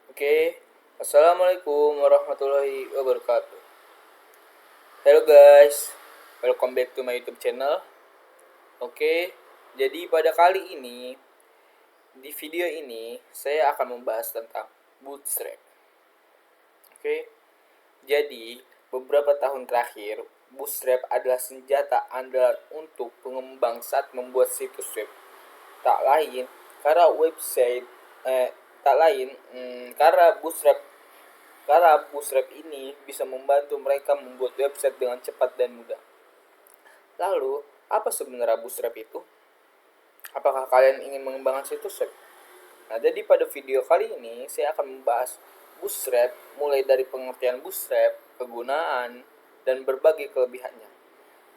Oke, Assalamualaikum warahmatullahi wabarakatuh. Hello guys, welcome back to my YouTube channel. Oke, jadi pada kali ini, di video ini, saya akan membahas tentang bootstrap. Oke, jadi beberapa tahun terakhir, bootstrap adalah senjata andalan untuk pengembang saat membuat situs web. Tak lain, karena website, tak lain, karena Bootstrap ini bisa membantu mereka membuat website dengan cepat dan mudah. Lalu, apa sebenarnya Bootstrap itu? Apakah kalian ingin mengembangkan situs web? Nah, jadi pada video kali ini saya akan membahas Bootstrap mulai dari pengertian Bootstrap, kegunaan, dan berbagai kelebihannya.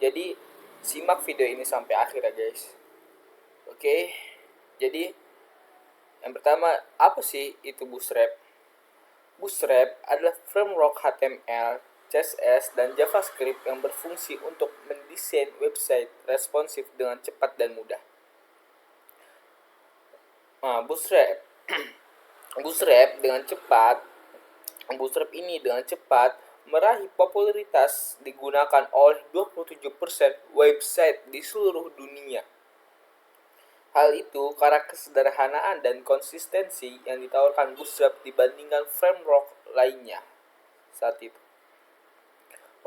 Jadi, simak video ini sampai akhir ya guys. Oke, jadi yang pertama, apa sih itu Bootstrap? Bootstrap adalah framework HTML, CSS, dan JavaScript yang berfungsi untuk mendesain website responsif dengan cepat dan mudah. Nah, Bootstrap dengan cepat, Bootstrap ini dengan cepat meraih popularitas digunakan oleh 27% website di seluruh dunia. Hal itu karena kesederhanaan dan konsistensi yang ditawarkan Bootstrap dibandingkan framework lainnya saat itu.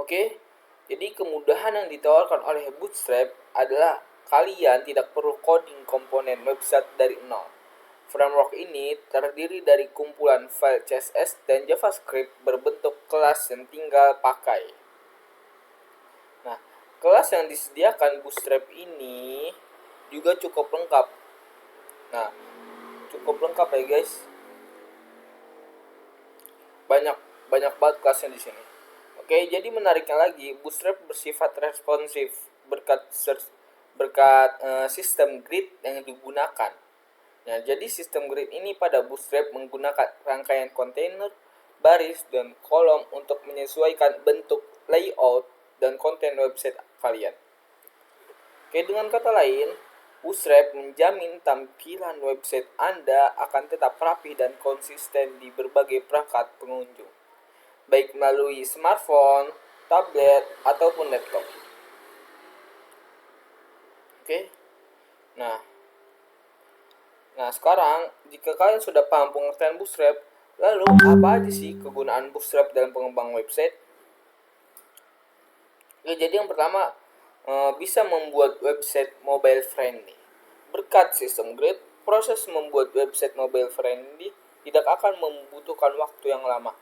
Oke, jadi kemudahan yang ditawarkan oleh Bootstrap adalah kalian tidak perlu coding komponen website dari nol. Framework ini terdiri dari kumpulan file CSS dan JavaScript berbentuk kelas yang tinggal pakai. Nah, kelas yang disediakan Bootstrap ini juga cukup lengkap. Nah, cukup lengkap ya guys. Banyak banget kelasnya di sini. Oke, jadi menariknya lagi, Bootstrap bersifat responsif berkat sistem grid yang digunakan. Nah, jadi sistem grid ini pada Bootstrap menggunakan rangkaian kontainer, baris, dan kolom untuk menyesuaikan bentuk, layout, dan konten website kalian. Oke, dengan kata lain, Bootstrap menjamin tampilan website Anda akan tetap rapi dan konsisten di berbagai perangkat pengunjung, baik melalui smartphone, tablet, ataupun laptop. Oke. Nah, sekarang jika kalian sudah paham pengertian Bootstrap, lalu apa aja sih kegunaan Bootstrap dalam pengembang website? Oke, jadi yang pertama, bisa membuat website mobile friendly. Berkat sistem grid, proses membuat website mobile friendly tidak akan membutuhkan waktu yang lama.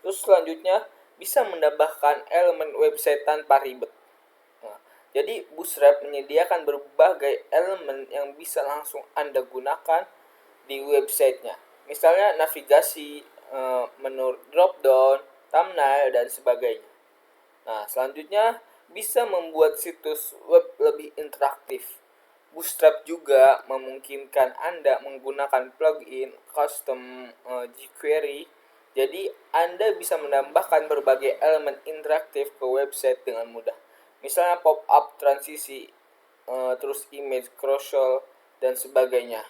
Terus selanjutnya, bisa menambahkan elemen website tanpa ribet. Nah, jadi Bootstrap menyediakan berbagai elemen yang bisa langsung Anda gunakan di websitenya. Misalnya navigasi, menu drop-down, thumbnail, dan sebagainya. Nah, selanjutnya bisa membuat situs web lebih interaktif. Bootstrap juga memungkinkan Anda menggunakan plugin custom jQuery. Jadi, Anda bisa menambahkan berbagai elemen interaktif ke website dengan mudah. Misalnya pop-up transisi, terus image carousel, dan sebagainya.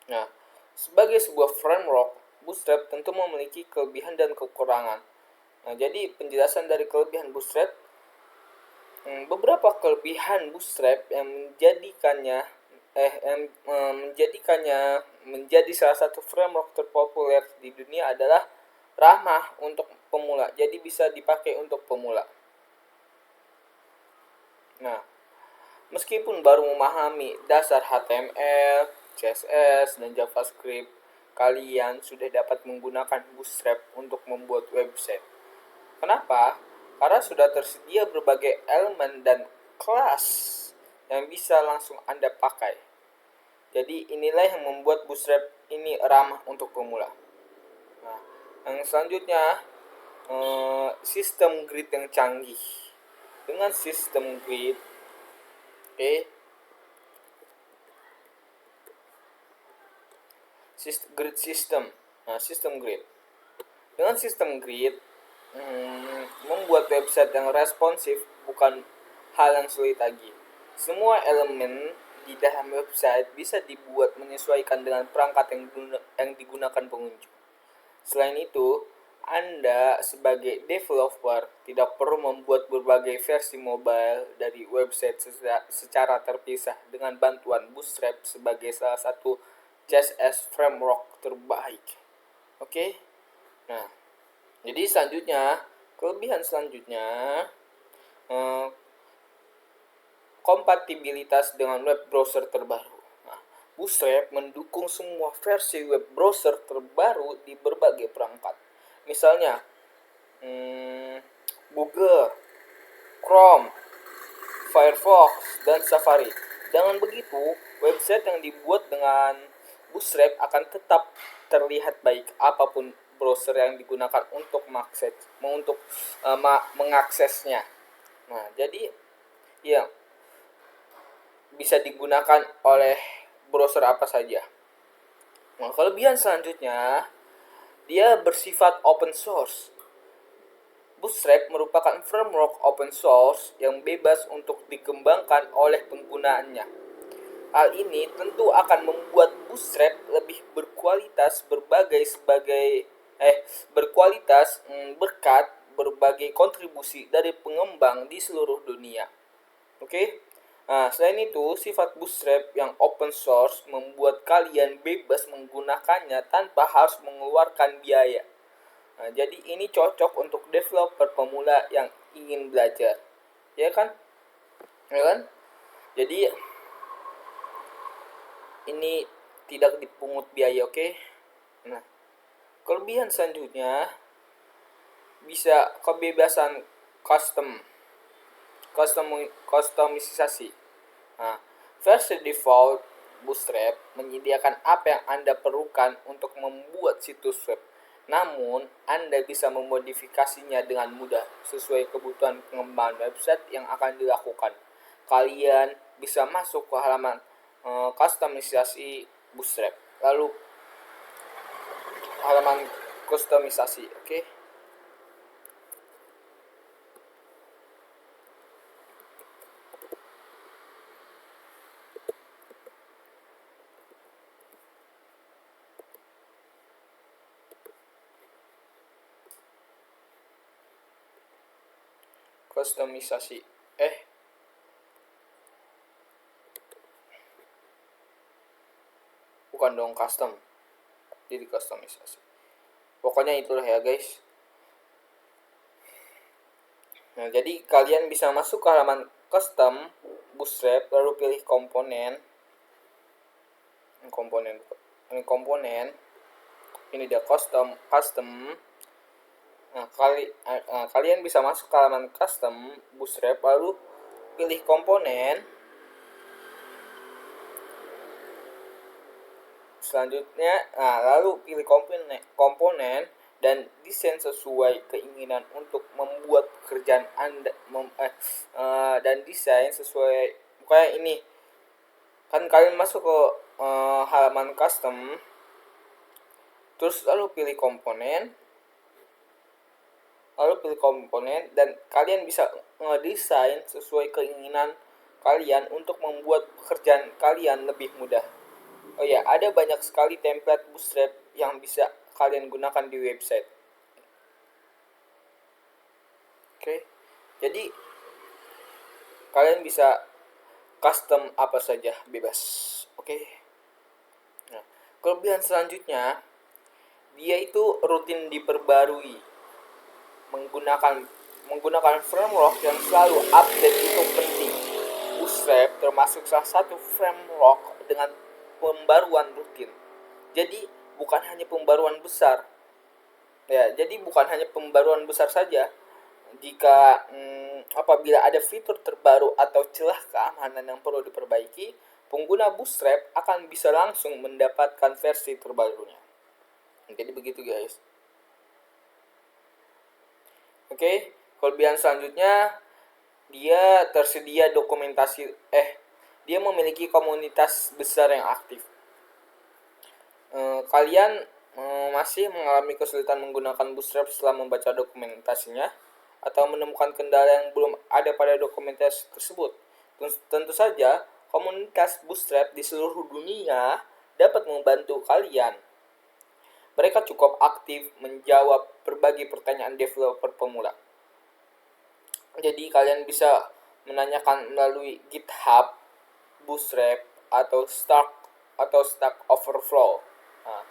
Nah, sebagai sebuah framework, Bootstrap tentu memiliki kelebihan dan kekurangan. Nah, jadi penjelasan dari kelebihan Bootstrap, beberapa kelebihan Bootstrap yang menjadikannya menjadi salah satu framework terpopuler di dunia adalah ramah untuk pemula. Jadi bisa dipakai untuk pemula. Nah, meskipun baru memahami dasar HTML, CSS, dan JavaScript, kalian sudah dapat menggunakan Bootstrap untuk membuat website. Kenapa? Karena sudah tersedia berbagai elemen dan kelas yang bisa langsung Anda pakai. Jadi inilah yang membuat Bootstrap ini ramah untuk pemula. Nah, yang selanjutnya, sistem grid yang canggih. Dengan sistem grid, grid system. Nah, sistem grid. Dengan sistem grid, membuat website yang responsif bukan hal yang sulit lagi. Semua elemen di dalam website bisa dibuat menyesuaikan dengan perangkat yang digunakan pengunjung. Selain itu, Anda sebagai developer tidak perlu membuat berbagai versi mobile dari website secara terpisah dengan bantuan Bootstrap sebagai salah satu CSS framework terbaik. Oke? Nah, jadi kelebihan selanjutnya, eh, kompatibilitas dengan web browser terbaru. Nah, Bootstrap mendukung semua versi web browser terbaru di berbagai perangkat. Misalnya, Google, Chrome, Firefox, dan Safari. Dengan begitu, website yang dibuat dengan Bootstrap akan tetap terlihat baik apapun browser yang digunakan untuk mengaksesnya. Nah, jadi ya bisa digunakan oleh browser apa saja. Nah, kelebihan selanjutnya, dia bersifat open source. Bootstrap merupakan framework open source yang bebas untuk dikembangkan oleh penggunaannya. Hal ini tentu akan membuat Bootstrap lebih berkualitas berkat berbagai kontribusi dari pengembang di seluruh dunia. Oke? Nah, selain itu, sifat Bootstrap yang open source membuat kalian bebas menggunakannya tanpa harus mengeluarkan biaya. Nah, jadi ini cocok untuk developer pemula yang ingin belajar. Ya kan? Ya kan? Jadi ini tidak dipungut biaya, oke? Nah, kelebihan selanjutnya bisa kebebasan customisasi. Nah, versi default Bootstrap menyediakan apa yang Anda perlukan untuk membuat situs web. Namun, Anda bisa memodifikasinya dengan mudah sesuai kebutuhan pengembangan website yang akan dilakukan. Kalian bisa masuk ke halaman kustomisasi Bootstrap. Lalu halaman kustomisasi, oke? Kustomisasi. Bukan dong custom. Jadi kustomisasi. Pokoknya itulah ya, guys. Nah, jadi kalian bisa masuk ke halaman custom Bootstrap, lalu pilih komponen. Ini dia custom. Nah, kalian bisa masuk ke halaman custom Bootstrap, lalu pilih komponen. Selanjutnya, lalu pilih komponen dan desain sesuai keinginan untuk membuat pekerjaan Anda dan desain sesuai kayak ini. Kan kalian masuk ke halaman custom, terus lalu pilih komponen dan kalian bisa ngedesain sesuai keinginan kalian untuk membuat pekerjaan kalian lebih mudah. Oh ya, ada banyak sekali template Bootstrap yang bisa kalian gunakan di website. Oke. Jadi kalian bisa custom apa saja bebas. Oke. Nah, kelebihan selanjutnya, dia itu rutin diperbarui. Menggunakan framework yang selalu update itu penting. Bootstrap termasuk salah satu framework dengan pembaruan rutin. Jadi bukan hanya pembaruan besar. Ya, jadi bukan hanya pembaruan besar saja. Jika apabila ada fitur terbaru atau celah keamanan yang perlu diperbaiki, pengguna Bootstrap akan bisa langsung mendapatkan versi terbarunya. Jadi begitu, guys. Oke, kelebihan selanjutnya, dia tersedia dia memiliki komunitas besar yang aktif. Kalian masih mengalami kesulitan menggunakan Bootstrap setelah membaca dokumentasinya atau menemukan kendala yang belum ada pada dokumentasi tersebut? Tentu saja, komunitas Bootstrap di seluruh dunia dapat membantu kalian. Mereka cukup aktif menjawab berbagai pertanyaan developer pemula. Jadi kalian bisa menanyakan melalui GitHub, Bootstrap, atau Stack Overflow. Nah,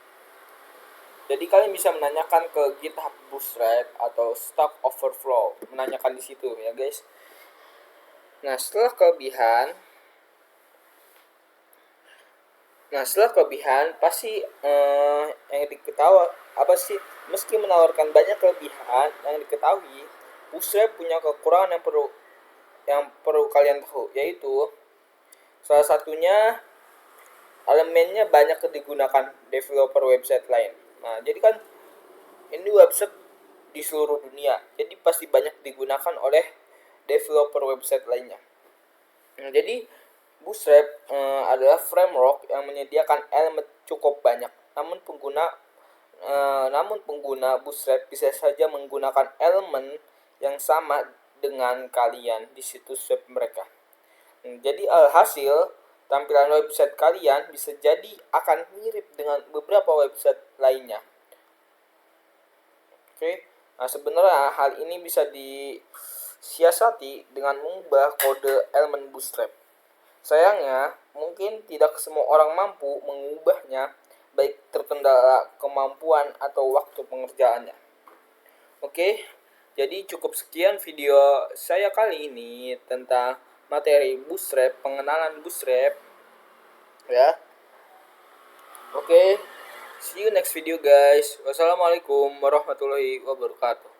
jadi kalian bisa menanyakan ke GitHub Bootstrap atau Stack Overflow, menanyakan di situ ya guys. Nah setelah kelebihan pasti yang diketahui apa sih? Meski menawarkan banyak kelebihan yang diketahui, Bootstrap punya kekurangan yang perlu kalian tahu, yaitu salah satunya elemennya banyak digunakan developer website lain. Nah, jadi kan ini website di seluruh dunia, jadi pasti banyak digunakan oleh developer website lainnya. Nah, jadi Bootstrap adalah framework yang menyediakan elemen cukup banyak. Namun pengguna Bootstrap bisa saja menggunakan elemen yang sama dengan kalian di situs web mereka. Jadi alhasil tampilan website kalian bisa jadi akan mirip dengan beberapa website lainnya. Oke. Nah, sebenarnya hal ini bisa disiasati dengan mengubah kode elemen Bootstrap. Sayangnya, mungkin tidak semua orang mampu mengubahnya, baik terkendala kemampuan atau waktu pengerjaannya. Oke, jadi cukup sekian video saya kali ini tentang materi Bootstrap, pengenalan Bootstrap ya. Oke, see you next video guys. Wassalamualaikum warahmatullahi wabarakatuh.